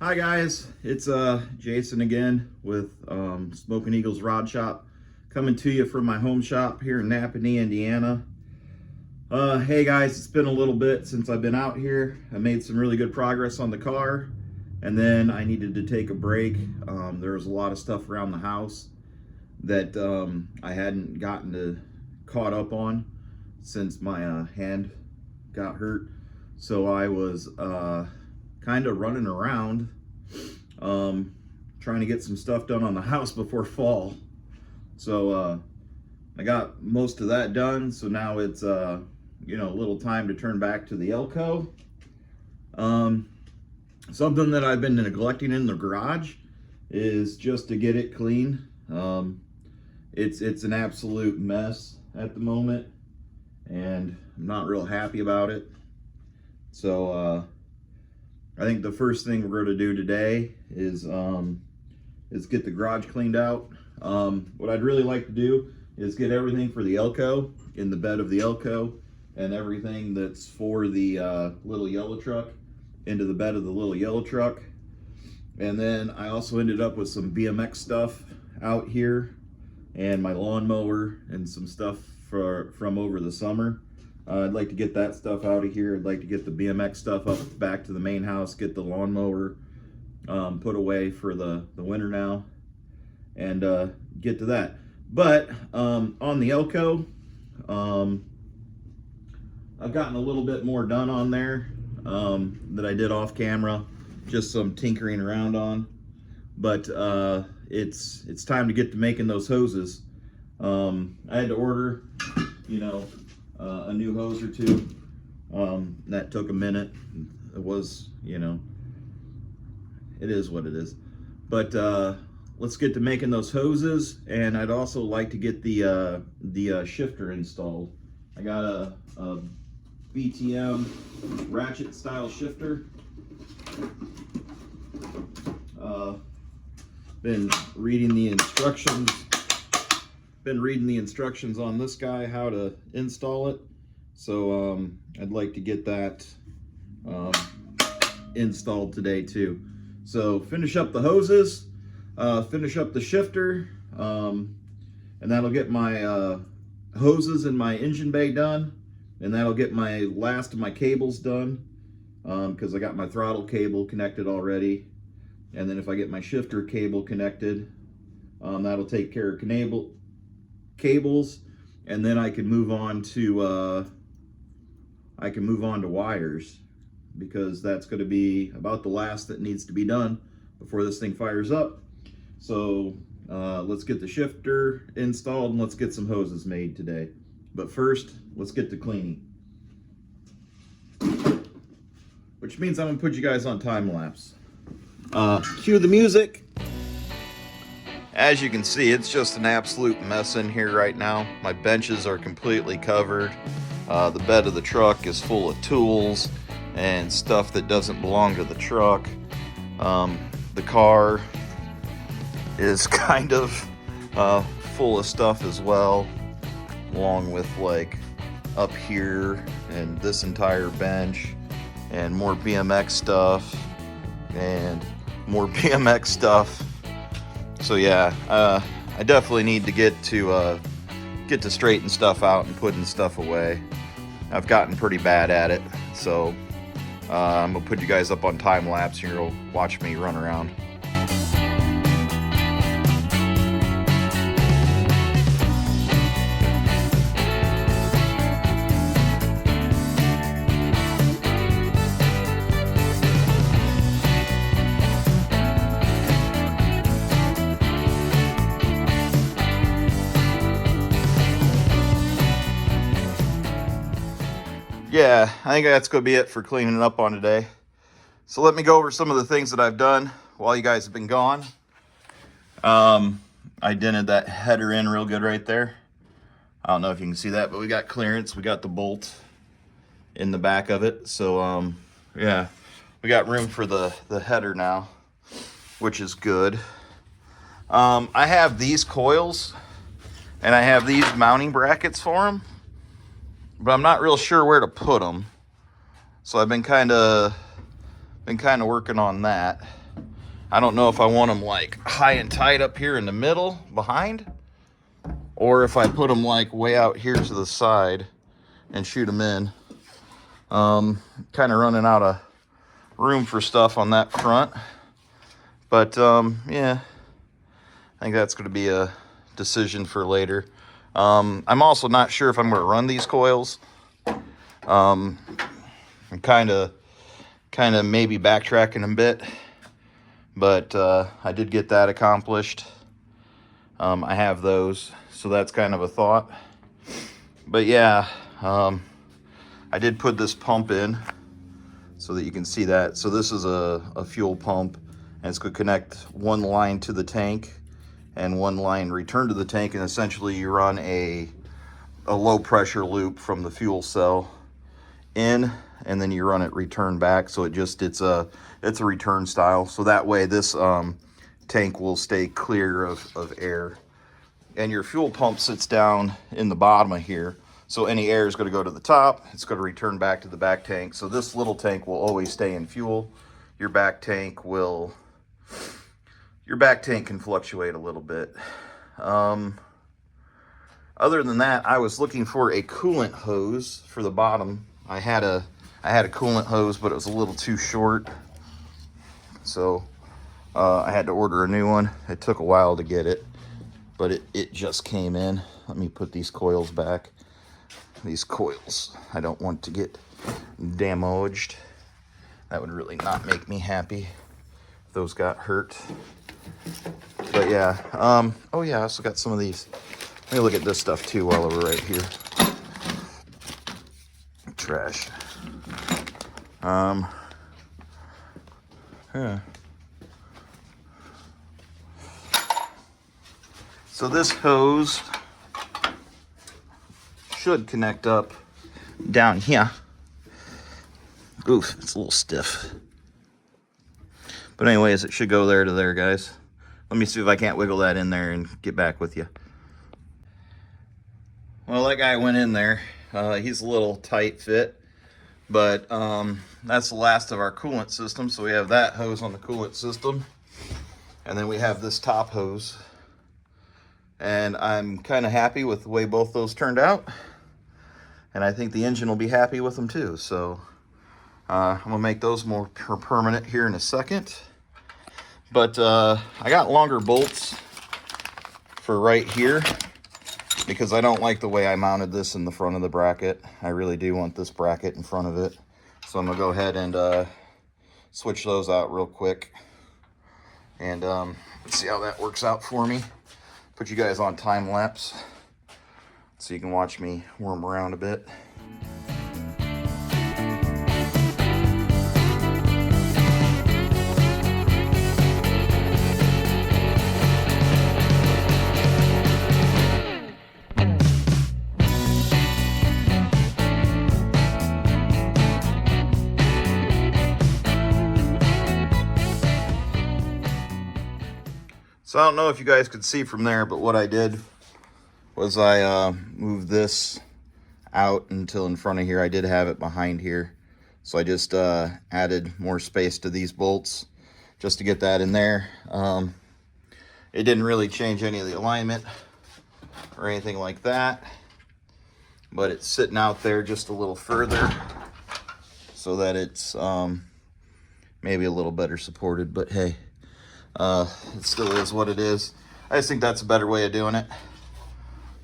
Hi guys, it's Jason again with Smoking Eagles Rod Shop, coming to you from my home shop here in Napanee, Indiana. Hey guys, it's been a little bit since I've been out here. I made some really good progress on the car, and then I needed to take a break. There was a lot of stuff around the house that I hadn't gotten caught up on since my hand got hurt. So I was kind of running around trying to get some stuff done on the house before fall. So I got most of that done, so now it's a little time to turn back to the Elco. Something that I've been neglecting in the garage is just to get it clean. It's an absolute mess at the moment, and I'm not real happy about it. So I think the first thing we're going to do today is get the garage cleaned out. What I'd really like to do is get everything for the Elco in the bed of the Elco, and everything that's for the little yellow truck into the bed of the little yellow truck. And then I also ended up with some BMX stuff out here, and my lawnmower and some stuff from over the summer. I'd like to get that stuff out of here. I'd like to get the BMX stuff up back to the main house, get the lawnmower put away for the winter now, and get to that. But on the Elco, I've gotten a little bit more done on there that I did off camera, just some tinkering around on. But it's time to get to making those hoses. I had to order, a new hose or two. That took a minute. It was, it is what it is. But let's get to making those hoses, and I'd also like to get the shifter installed. I got a BTM ratchet style shifter. Been reading the instructions on this guy, how to install it. So I'd like to get that installed today too. So finish up the hoses, finish up the shifter, and that'll get my hoses and my engine bay done, and that'll get my last of my cables done, because I got my throttle cable connected already. And then if I get my shifter cable connected, that'll take care of cables, and then I can move on to wires, because that's going to be about the last that needs to be done before this thing fires up. So let's get the shifter installed, and let's get some hoses made today. But first, let's get to cleaning, which means I'm gonna put you guys on time lapse. Cue the music. As you can see, it's just an absolute mess in here right now. My benches are completely covered. The bed of the truck is full of tools and stuff that doesn't belong to the truck. The car is kind of full of stuff as well, along with like up here and this entire bench, and more BMX stuff and more BMX stuff. So yeah, I definitely need to get to straighten stuff out and putting stuff away. I've gotten pretty bad at it, so I'm gonna put you guys up on time lapse, and you'll watch me run around. Yeah, I think that's going to be it for cleaning up on today. So let me go over some of the things that I've done while you guys have been gone. I dented that header in real good right there. I don't know if you can see that, but we got clearance. We got the bolt in the back of it. So yeah, we got room for the header now, which is good. I have these coils, and I have these mounting brackets for them, but I'm not real sure where to put them. So I've been kind of working on that. I don't know if I want them like high and tight up here in the middle behind, or if I put them like way out here to the side and shoot them in. Kind of running out of room for stuff on that front, but yeah, I think that's going to be a decision for later. I'm also not sure if I'm going to run these coils. I'm kind of maybe backtracking a bit, but I did get that accomplished. I have those, so that's kind of a thought. But yeah, I did put this pump in so that you can see that. So this is a fuel pump, and it's going to connect one line to the tank and one line return to the tank, and essentially you run a low pressure loop from the fuel cell in, and then you run it return back. So it's a return style, so that way this tank will stay clear of air. And your fuel pump sits down in the bottom of here, so any air is going to go to the top, it's going to return back to the back tank. So this little tank will always stay in fuel. Your back tank can fluctuate a little bit. Other than that, I was looking for a coolant hose for the bottom. I had a coolant hose, but it was a little too short, so I had to order a new one. It took a while to get it, but it just came in. Let me put these coils back. These coils, I don't want to get damaged. That would really not make me happy if those got hurt. But yeah, oh yeah, I also got some of these. Let me look at this stuff too while we're right here. Trash. Yeah. So this hose should connect up down here. Oof, it's a little stiff. But anyways, it should go there to there, guys. Let me see if I can't wiggle that in there and get back with you. Well, that guy went in there. He's a little tight fit, but that's the last of our coolant system. So we have that hose on the coolant system, and then we have this top hose. And I'm kind of happy with the way both those turned out, and I think the engine will be happy with them too. So I'm gonna make those more permanent here in a second. But I got longer bolts for right here because I don't like the way I mounted this in the front of the bracket. I really do want this bracket in front of it. So I'm gonna go ahead and switch those out real quick, and see how that works out for me. Put you guys on time lapse so you can watch me worm around a bit. So I don't know if you guys could see from there, but what I did was I moved this out until in front of here. I did have it behind here, so I just added more space to these bolts just to get that in there. It didn't really change any of the alignment or anything like that, but it's sitting out there just a little further so that it's maybe a little better supported, but hey, it still is what it is. I just think that's a better way of doing it.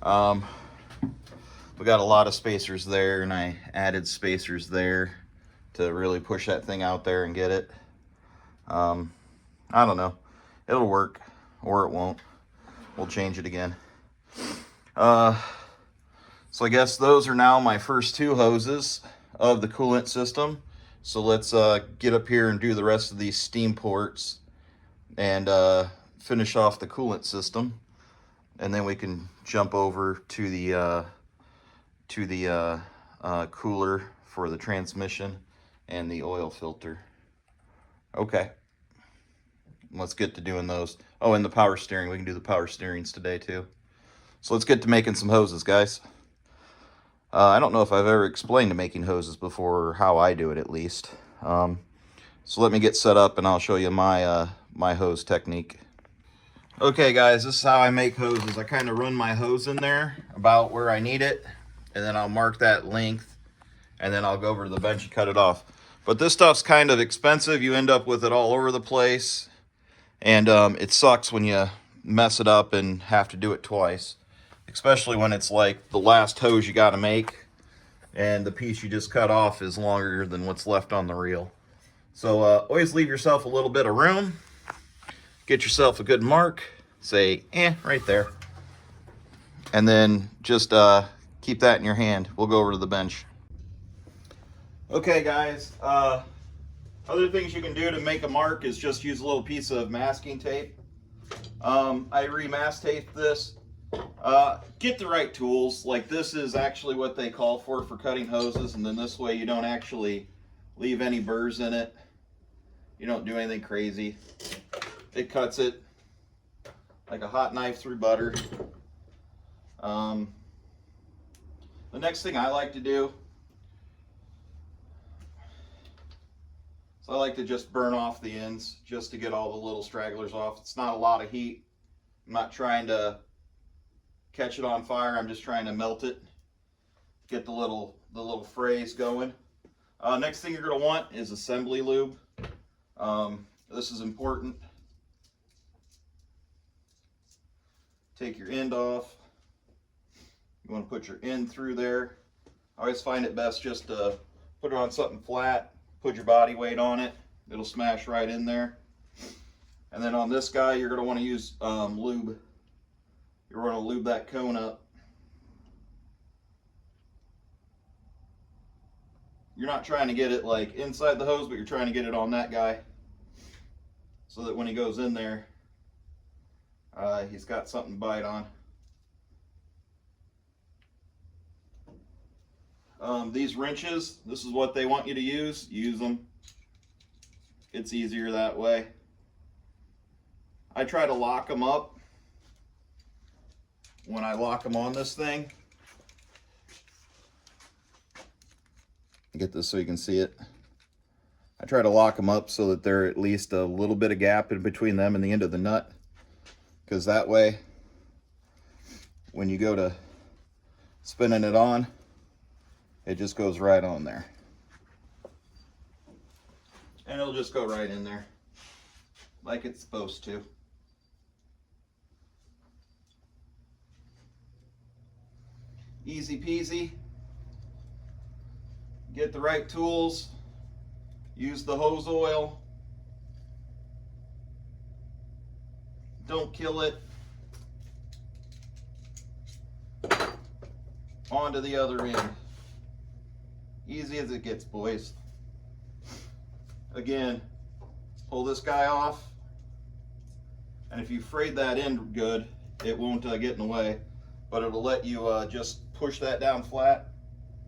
We got a lot of spacers there, and I added spacers there to really push that thing out there and get it. I don't know. It'll work, or it won't. We'll change it again. So I guess those are now my first two hoses of the coolant system. So let's get up here and do the rest of these steam ports and finish off the coolant system, and then we can jump over to the cooler for the transmission and the oil filter. Okay, let's get to doing those. Oh, and the power steering. We can do the power steerings today too. So let's get to making some hoses, guys. I don't know if I've ever explained to making hoses before, or how I do it at least. So let me get set up and I'll show you my my hose technique. Okay guys, this is how I make hoses. I kind of run my hose in there about where I need it, and then I'll mark that length, and then I'll go over to the bench and cut it off. But this stuff's kind of expensive. You end up with it all over the place, and it sucks when you mess it up and have to do it twice, especially when it's like the last hose you got to make and the piece you just cut off is longer than what's left on the reel. So always leave yourself a little bit of room. Get yourself a good mark, say right there, and then just keep that in your hand. We'll go over to the bench. Okay guys, other things you can do to make a mark is just use a little piece of masking tape. I remask tape this. Get the right tools. Like this is actually what they call for cutting hoses, and then this way you don't actually leave any burrs in it. You don't do anything crazy. It cuts it like a hot knife through butter. The next thing I like to do, so I like to just burn off the ends just to get all the little stragglers off. It's not a lot of heat. I'm not trying to catch it on fire. I'm just trying to melt it, get the little frays going. Next thing you're going to want is assembly lube. This is important. Take your end off. You want to put your end through there. I always find it best just to put it on something flat, put your body weight on it. It'll smash right in there. And then on this guy, you're going to want to use lube. You're going to lube that cone up. You're not trying to get it like inside the hose, but you're trying to get it on that guy so that when he goes in there, he's got something to bite on. These wrenches, this is what they want you to use. Use them. It's easier that way. I try to lock them up when I lock them on this thing. Get this so you can see it. I try to lock them up so that there at least a little bit of gap in between them and the end of the nut, because that way when you go to spinning it on, it just goes right on there, and it'll just go right in there like it's supposed to. Easy peasy. Get the right tools, use the hose oil, don't kill it. On to the other end. Easy as it gets, boys. Again, pull this guy off, and if you frayed that end good, it won't get in the way, but it'll let you just push that down flat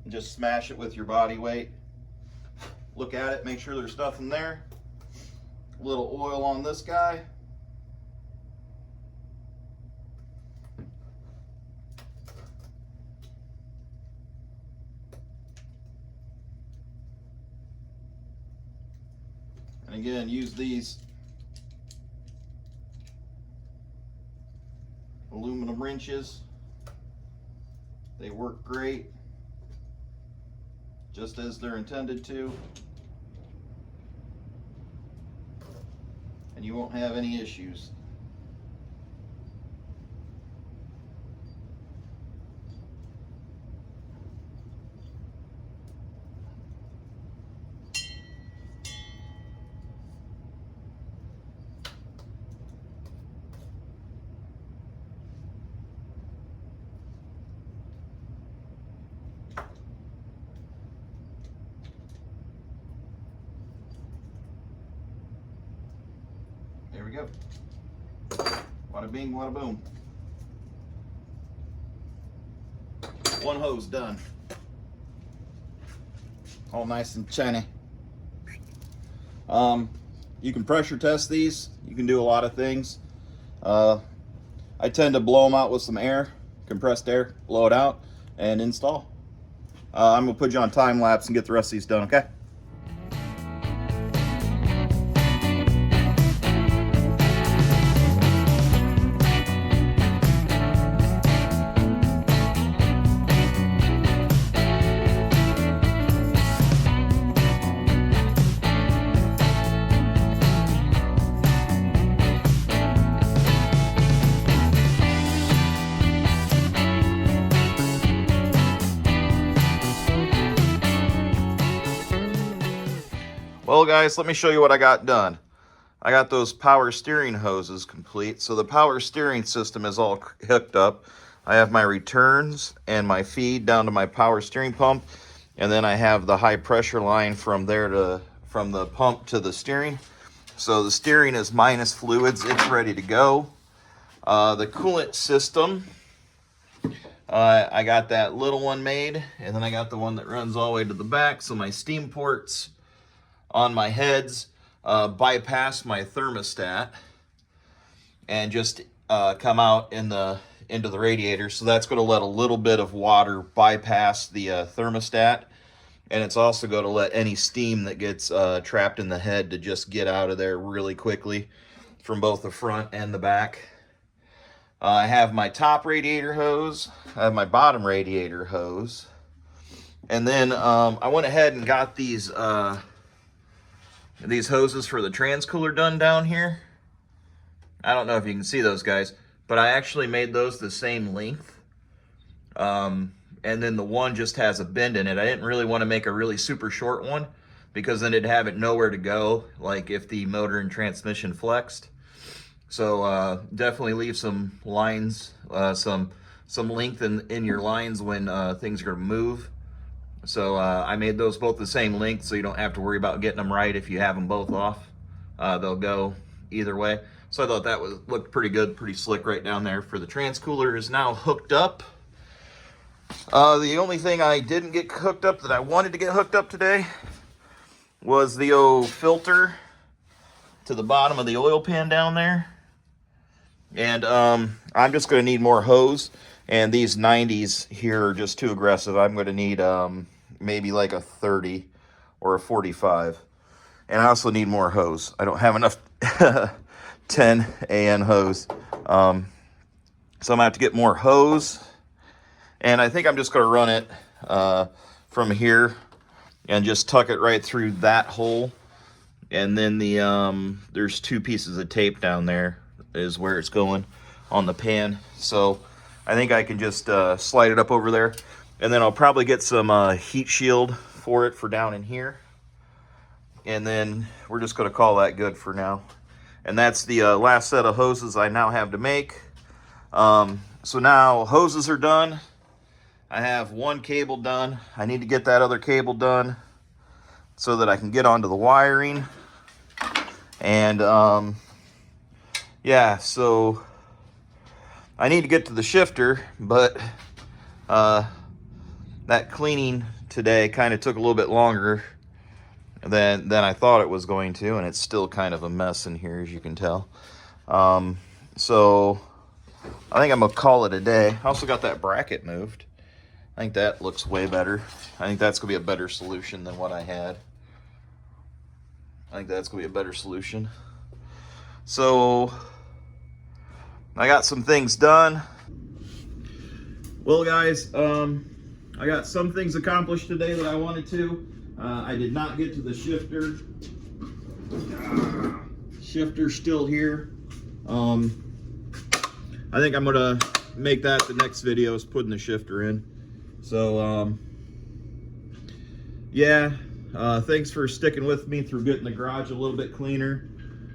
and just smash it with your body weight. Look at it, make sure there's nothing there. A little oil on this guy. And again, use these aluminum wrenches. They work great, just as they're intended to, and you won't have any issues. There we go. Wada bing, wada boom. One hose done. All nice and shiny. You can pressure test these. You can do a lot of things. I tend to blow them out with some air, compressed air, blow it out, and install. I'm gonna put you on time lapse and get the rest of these done, okay? Well, guys, let me show you what I got done. I got those power steering hoses complete. So the power steering system is all hooked up. I have my returns and my feed down to my power steering pump. And then I have the high pressure line from the pump to the steering. So the steering is minus fluids. It's ready to go. The coolant system, I got that little one made, and then I got the one that runs all the way to the back. So my steam ports on my heads bypass my thermostat and just come out into the radiator. So that's going to let a little bit of water bypass the thermostat, and it's also going to let any steam that gets trapped in the head to just get out of there really quickly from both the front and the back. I have my top radiator hose, I have my bottom radiator hose, and then I went ahead and got these hoses for the transcooler done down here. I don't know if you can see those, guys, but I actually made those the same length. And then the one just has a bend in it. I didn't really want to make a really super short one because then it'd have it nowhere to go, like if the motor and transmission flexed. So definitely leave some lines, some length in your lines when things are going to move. So I made those both the same length, so you don't have to worry about getting them right if you have them both off. They'll go either way. So I thought that looked pretty good, pretty slick right down there. For the transcooler is now hooked up. The only thing I didn't get hooked up that I wanted to get hooked up today was the old filter to the bottom of the oil pan down there. And I'm just going to need more hose, and these 90s here are just too aggressive. I'm going to need maybe like a 30 or a 45. And I also need more hose. I don't have enough 10 AN hose. So I'm going to have to get more hose. And I think I'm just going to run it from here and just tuck it right through that hole. And then there's 2 pieces of tape down there is where it's going on the pan. So I think I can just slide it up over there, and then I'll probably get some heat shield for it for down in here, and then we're just going to call that good for now. And that's the last set of hoses I now have to make. So now hoses are done. I have one cable done. I need to get that other cable done so that I can get onto the wiring. And yeah, so I need to get to the shifter, but that cleaning today kind of took a little bit longer than I thought it was going to, and it's still kind of a mess in here, as you can tell. So I think I'm gonna call it a day. I also got that bracket moved. I think that looks way better. I think that's gonna be a better solution than what I had. I think that's gonna be a better solution. So I got some things done. Well, guys, I got some things accomplished today that I wanted to. I did not get to the shifter. Shifter's still here. I think I'm gonna make that the next video, is putting the shifter in. So yeah, thanks for sticking with me through getting the garage a little bit cleaner.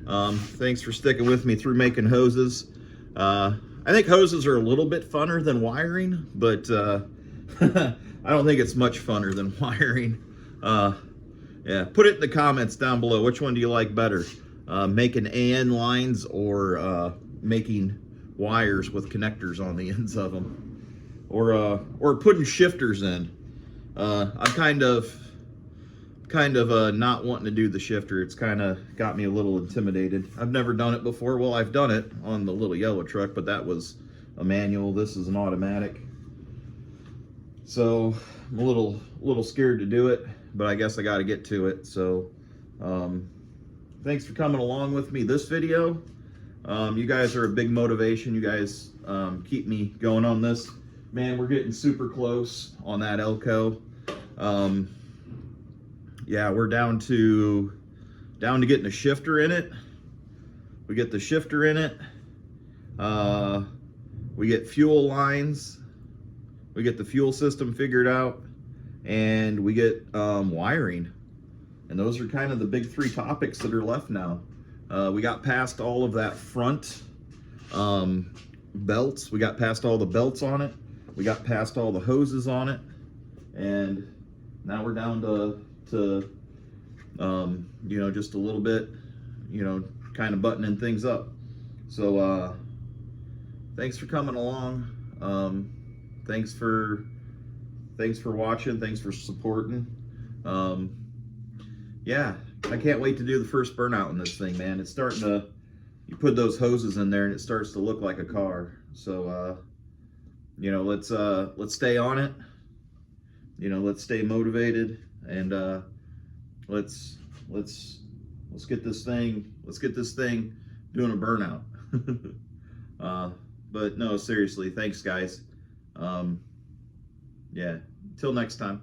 Thanks for sticking with me through making hoses. I think hoses are a little bit funner than wiring, but I don't think it's much funner than wiring. Yeah, put it in the comments down below. Which one do you like better? Making AN lines or making wires with connectors on the ends of them, or putting shifters in? I'm kind of not wanting to do the shifter. It's kind of got me a little intimidated. I've never done it before. Well, I've done it on the little yellow truck, but that was a manual. This is an automatic. So I'm a little scared to do it, but I guess I got to get to it. So thanks for coming along with me this video. You guys are a big motivation. You guys keep me going on this. Man, we're getting super close on that Elco. Yeah, we're down to getting a shifter in it. We get the shifter in it. We get fuel lines. We get the fuel system figured out, and we get wiring. And those are kind of the big three topics that are left now. We got past all of that front belts. We got past all the belts on it. We got past all the hoses on it. And now we're down to you know, just a little bit, you know, kind of buttoning things up. So thanks for coming along. Thanks for watching. Thanks for supporting. Yeah, I can't wait to do the first burnout in this thing, man. It's starting to, you put those hoses in there and it starts to look like a car. So you know, let's stay on it. You know, let's stay motivated, and let's get this thing doing a burnout. But no, seriously, thanks guys. Yeah, until next time.